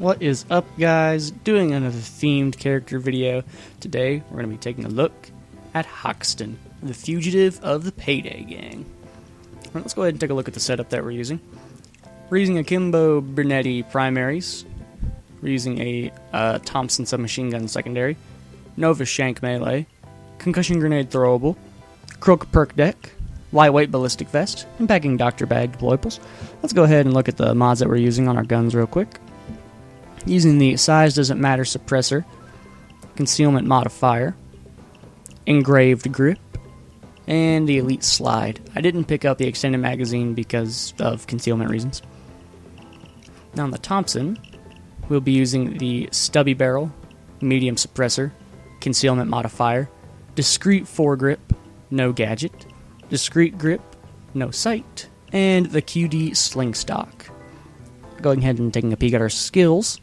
What is up, guys? Doing another themed character video. Today we're going to be taking a look at Hoxton, the fugitive of the Payday gang. Alright, let's go ahead and take a look at the setup that we're using. We're using akimbo Bernetti primaries. We're using a Thompson submachine gun secondary, Nova Shank melee, concussion grenade throwable, Crook perk deck, lightweight ballistic vest, and packing doctor bag deployables. Let's go ahead and look at the mods that we're using on our guns real quick. Using the size doesn't matter suppressor, concealment modifier, engraved grip, and the elite slide. I didn't pick up the extended magazine because of concealment reasons. Now on the Thompson, we'll be using the stubby barrel, medium suppressor, concealment modifier, discreet foregrip, no gadget, discreet grip, no sight, and the QD sling stock. Going ahead and taking a peek at our skills.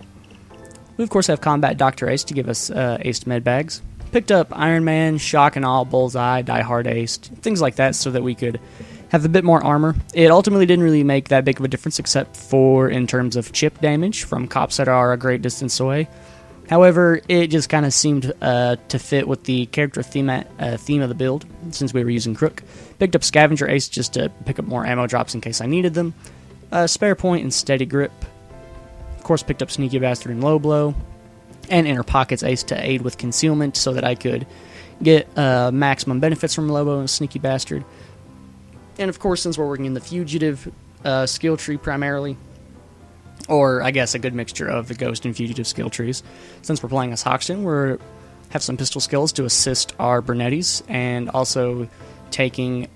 We of course have Combat Dr. Ace to give us aced med bags. Picked up Iron Man, Shock and Awe, Bullseye, Die Hard Aced, things like that so that we could have a bit more armor. It ultimately didn't really make that big of a difference except for in terms of chip damage from cops that are a great distance away. However, it just kind of seemed to fit with the character theme of the build since we were using Crook. Picked up Scavenger Ace just to pick up more ammo drops in case I needed them. Spare point and steady grip. Of course, picked up Sneaky Bastard and Low Blow, and Inner Pockets Ace to aid with concealment so that I could get maximum benefits from Low Blow and Sneaky Bastard. And of course, since we're working in the fugitive skill tree primarily, or I guess a good mixture of the ghost and fugitive skill trees, since we're playing as Hoxton, we have some pistol skills to assist our Bernettis, and also taking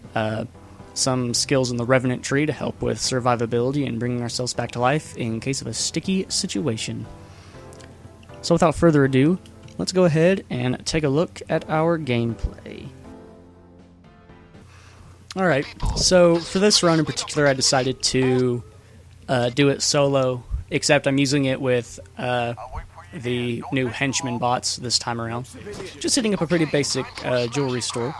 some skills in the Revenant tree to help with survivability and bringing ourselves back to life in case of a sticky situation. So without further ado, let's go ahead and take a look at our gameplay. Alright, so for this run in particular I decided to do it solo, except I'm using it with the new henchman bots this time around. Just hitting up a pretty basic jewelry store.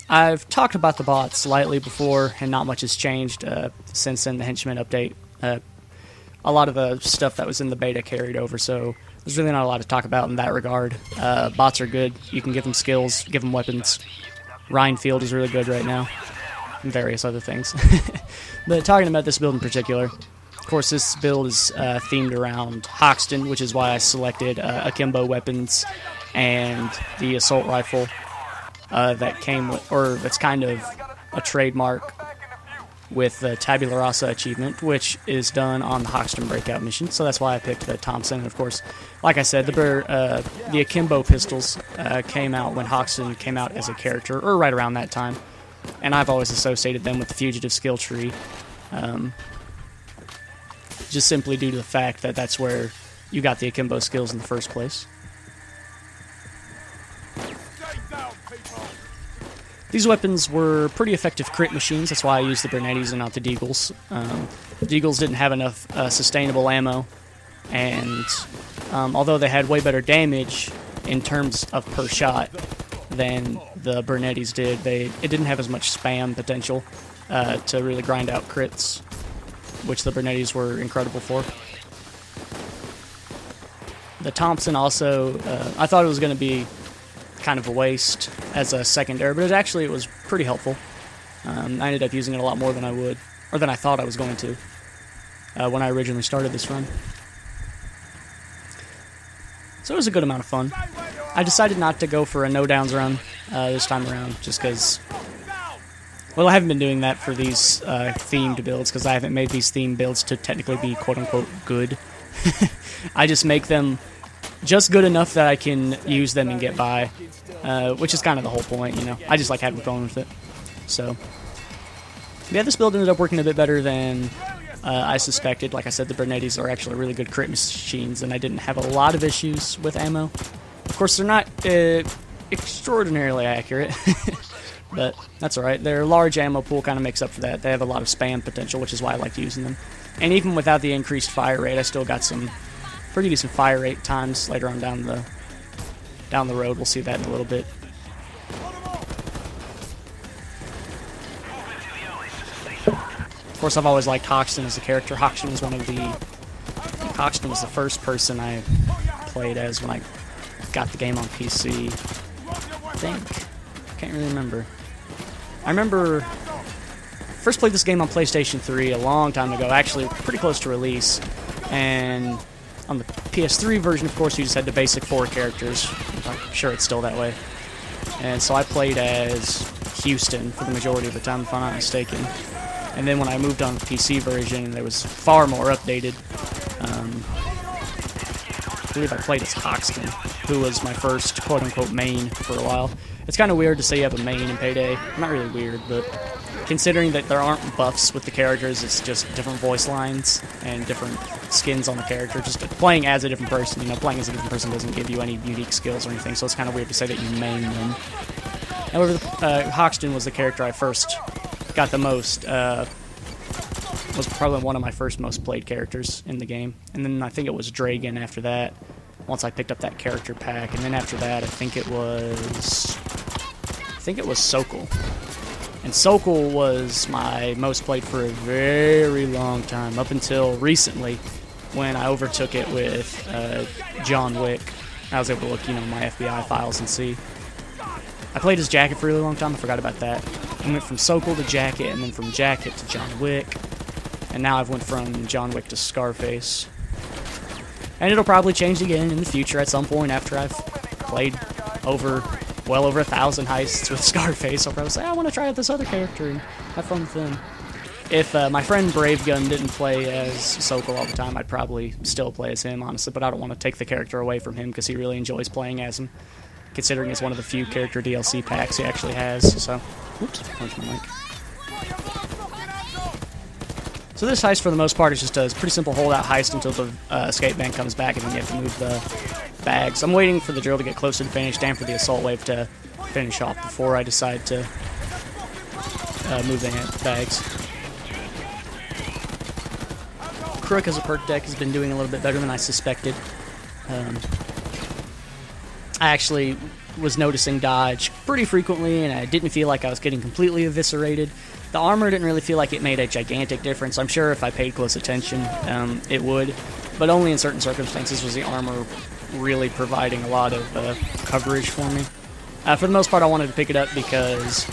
I've talked about the bots slightly before, and not much has changed since then the henchman update. A lot of the stuff that was in the beta carried over, so there's really not a lot to talk about in that regard. Bots are good. You can give them skills, give them weapons. Rhinefield is really good right now, and various other things. But talking about this build in particular, of course this build is themed around Hoxton, which is why I selected akimbo weapons and the assault rifle. That came with, or that's kind of a trademark with the Tabula Rasa achievement, which is done on the Hoxton breakout mission. So that's why I picked the Thompson. And of course, like I said, the akimbo pistols came out when Hoxton came out as a character, or right around that time. And I've always associated them with the fugitive skill tree, just simply due to the fact that that's where you got the akimbo skills in the first place. These weapons were pretty effective crit machines, that's why I used the Bernettis and not the Deagles. The Deagles didn't have enough sustainable ammo, and although they had way better damage in terms of per shot than the Bernettis did, it didn't have as much spam potential to really grind out crits, which the Bernettis were incredible for. The Thompson also, I thought it was going to be kind of a waste as a secondary, but it was pretty helpful. I ended up using it a lot more than I would, or than I thought I was going to, when I originally started this run. So it was a good amount of fun. I decided not to go for a no-downs run this time around, just because, well, I haven't been doing that for these themed builds, because I haven't made these themed builds to technically be quote-unquote good. I just make them just good enough that I can use them and get by, which is kind of the whole point, you know. I just like having fun with it. So, yeah, this build ended up working a bit better than I suspected. Like I said, the Bernettis are actually really good crit machines, and I didn't have a lot of issues with ammo. Of course, they're not extraordinarily accurate, but that's alright. Their large ammo pool kind of makes up for that. They have a lot of spam potential, which is why I liked using them. And even without the increased fire rate, I still got some pretty decent fire rate times later on down the road. We'll see that in a little bit. Of course, I've always liked Hoxton as a character. Hoxton was the first person I played as when I got the game on PC. I think. Can't really remember. I remember first played this game on PlayStation 3 a long time ago, actually pretty close to release. And on the PS3 version, of course, you just had the basic 4 characters. I'm sure it's still that way. And so I played as Hoxton for the majority of the time, if I'm not mistaken. And then when I moved on to the PC version, it was far more updated. I believe I played as Hoxton, who was my first quote-unquote main for a while. It's kind of weird to say you have a main in Payday. Not really weird, but considering that there aren't buffs with the characters, it's just different voice lines and different skins on the character. Just playing as a different person, playing as a different person doesn't give you any unique skills or anything, so it's kind of weird to say that you main them. However, Hoxton was the character I first got the most, was probably one of my first most played characters in the game. And then I think it was Dragon after that, once I picked up that character pack. And then after that, I think it was Sokol. And Sokol was my most played for a very long time, up until recently, when I overtook it with John Wick. I was able to look, my FBI files and see. I played as Jacket for a really long time, I forgot about that. I went from Sokol to Jacket, and then from Jacket to John Wick. And now I've went from John Wick to Scarface. And it'll probably change again in the future at some point after I've played well over 1,000 heists with Scarface. I'll probably say, I want to try out this other character and have fun with him. If my friend Brave Gun didn't play as Sokol all the time, I'd probably still play as him, honestly. But I don't want to take the character away from him because he really enjoys playing as him, considering it's one of the few character DLC packs he actually has. So, whoops, punch my mic. So this heist, for the most part, is just a pretty simple holdout heist until the escape bank comes back, and then you have to move the bags. I'm waiting for the drill to get closer to finish, and for the assault wave to finish off before I decide to move the bags. Crook as a perk deck has been doing a little bit better than I suspected. I actually was noticing dodge pretty frequently, and I didn't feel like I was getting completely eviscerated. The armor didn't really feel like it made a gigantic difference. I'm sure if I paid close attention, it would, but only in certain circumstances was the armor really providing a lot of coverage for me. For the most part, I wanted to pick it up because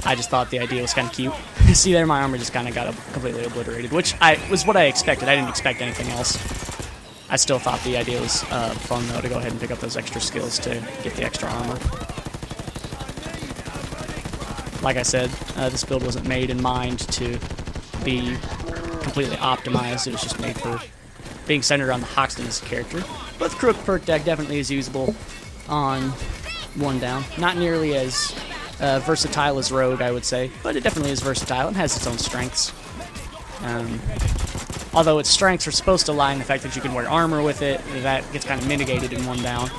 I just thought the idea was kind of cute. See there, my armor just kind of got completely obliterated, which was what I expected. I didn't expect anything else. I still thought the idea was fun, though, to go ahead and pick up those extra skills to get the extra armor. Like I said, this build wasn't made in mind to be completely optimized. It was just made for being centered on the Hoxton as a character. But the Crook perk deck definitely is usable on one down. Not nearly as versatile as Rogue, I would say, but it definitely is versatile and has its own strengths. Although its strengths are supposed to lie in the fact that you can wear armor with it, that gets kind of mitigated in one down.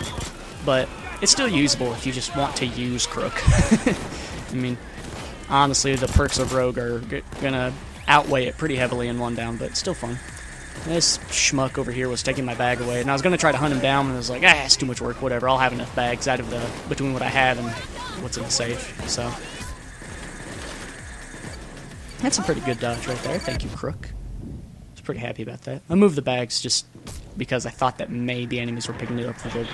But it's still usable if you just want to use Crook. I mean, honestly, the perks of Rogue are gonna outweigh it pretty heavily in one down, but it's still fun. This schmuck over here was taking my bag away, and I was gonna try to hunt him down, and I was like, it's too much work, whatever. I'll have enough bags out of between what I have and what's in the safe. So that's a pretty good dodge right there. Thank you, Crook. I was pretty happy about that. I moved the bags just because I thought that maybe enemies were picking it up from the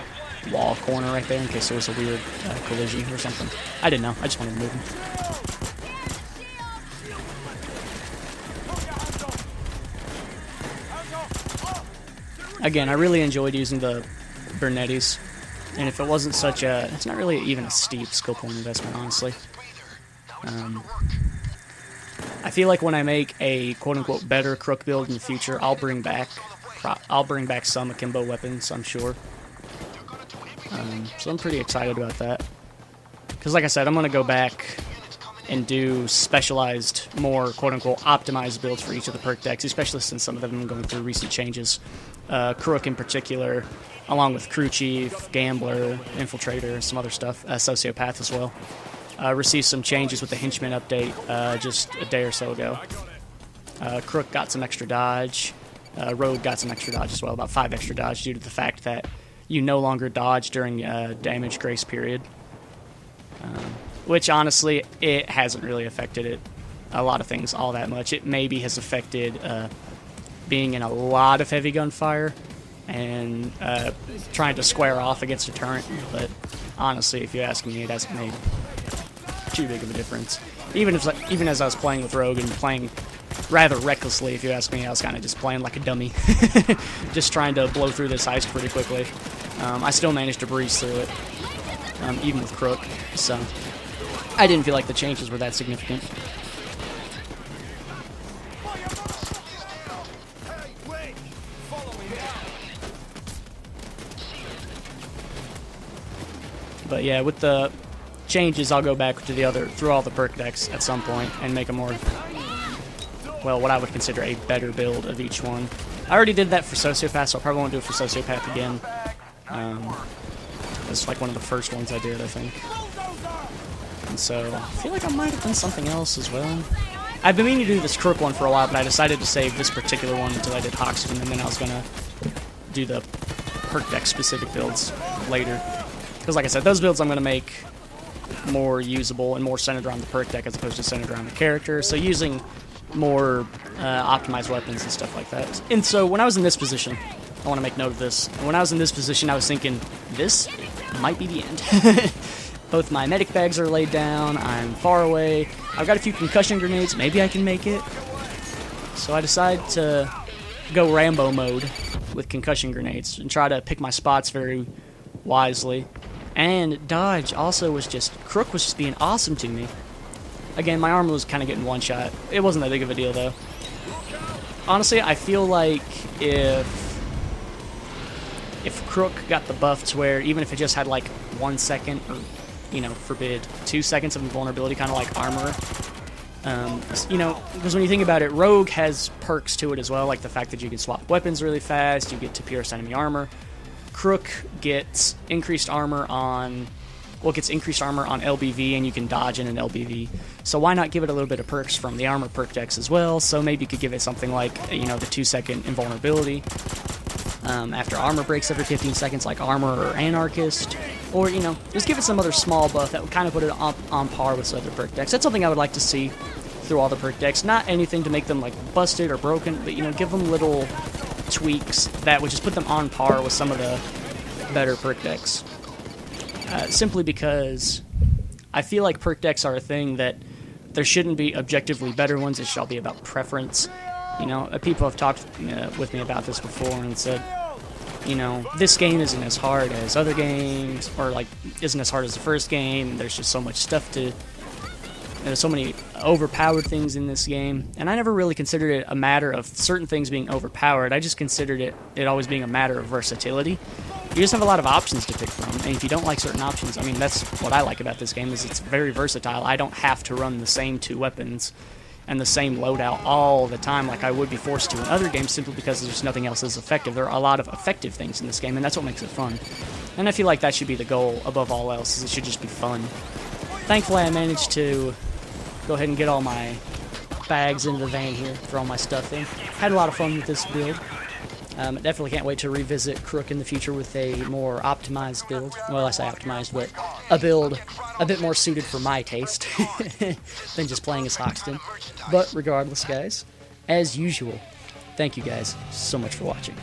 wall corner right there in case there was a weird collision or something. I didn't know. I just wanted to move them. Again, I really enjoyed using the Bernettis, and if it wasn't such a... It's not really even a steep skill point investment, honestly. I feel like when I make a quote-unquote better Crook build in the future, I'll bring back some akimbo weapons, I'm sure. So I'm pretty excited about that. Because like I said, I'm going to go back and do specialized, more quote-unquote optimized builds for each of the perk decks, especially since some of them are going through recent changes. Crook in particular, along with Crew Chief, Gambler, Infiltrator, some other stuff, Sociopath as well. Received some changes with the Henchman update just a day or so ago. Crook got some extra dodge. Rogue got some extra dodge as well, about 5 extra dodge due to the fact that you no longer dodge during damage grace period. Which, honestly, it hasn't really affected it a lot of things all that much. It maybe has affected being in a lot of heavy gunfire and trying to square off against a turret, but honestly, if you ask me, it hasn't made too big of a difference. Even as I was playing with Rogue and playing rather recklessly, if you ask me, I was kind of just playing like a dummy, just trying to blow through this heist pretty quickly. I still managed to breeze through it, even with Crook, so I didn't feel like the changes were that significant. But yeah, with the changes, I'll go back to through all the perk decks at some point and make a more, well, what I would consider a better build of each one. I already did that for Sociopath, so I probably won't do it for Sociopath again. It's like one of the first ones I did, I think. And so, I feel like I might have done something else as well. I've been meaning to do this Crook one for a while, but I decided to save this particular one until I did Hoxton, and then I was going to do the perk deck specific builds later. Because like I said, those builds I'm going to make more usable and more centered around the perk deck as opposed to centered around the character. So using more optimized weapons and stuff like that. And so when I was in this position, I want to make note of this. When I was in this position, I was thinking, this might be the end. Both my medic bags are laid down, I'm far away, I've got a few concussion grenades, maybe I can make it. So I decide to go Rambo mode with concussion grenades and try to pick my spots very wisely. And dodge also was just, Crook was just being awesome to me. Again, my armor was kind of getting one shot. It wasn't that big of a deal though. Honestly, I feel like if Crook got the buff to where even if it just had like 1 second or, you know, forbid 2 seconds of invulnerability, kind of like armor. You know, because when you think about it, Rogue has perks to it as well, like the fact that you can swap weapons really fast, you get to pierce enemy armor. Crook gets increased armor on, well, it gets increased armor on LBV, and you can dodge in an LBV. So why not give it a little bit of perks from the armor perk decks as well? So maybe you could give it something like, you know, the 2 second invulnerability after armor breaks every 15 seconds, like Armor or Anarchist. Or, you know, just give it some other small buff that would kind of put it on par with some other perk decks. That's something I would like to see through all the perk decks. Not anything to make them, like, busted or broken, but, you know, give them little tweaks that would just put them on par with some of the better perk decks. Simply because I feel like perk decks are a thing that there shouldn't be objectively better ones. It should all be about preference. You know, people have talked with me about this before and said, you know, this game isn't as hard as other games, or like isn't as hard as the first game. There's just so much stuff to, there's so many overpowered things in this game, and I never really considered it a matter of certain things being overpowered. I just considered it always being a matter of versatility. You just have a lot of options to pick from, and if you don't like certain options, I mean, that's what I like about this game, is it's very versatile. I don't have to run the same 2 weapons and the same loadout all the time like I would be forced to in other games, simply because there's nothing else as effective. There are a lot of effective things in this game, and that's what makes it fun. And I feel like that should be the goal above all else, is it should just be fun. Thankfully, I managed to go ahead and get all my bags into the van here for all my stuff in. Had a lot of fun with this build. Definitely can't wait to revisit Crook in the future with a more optimized build. Well, I say optimized, but a build a bit more suited for my taste than just playing as Hoxton. But regardless, guys, as usual, thank you guys so much for watching.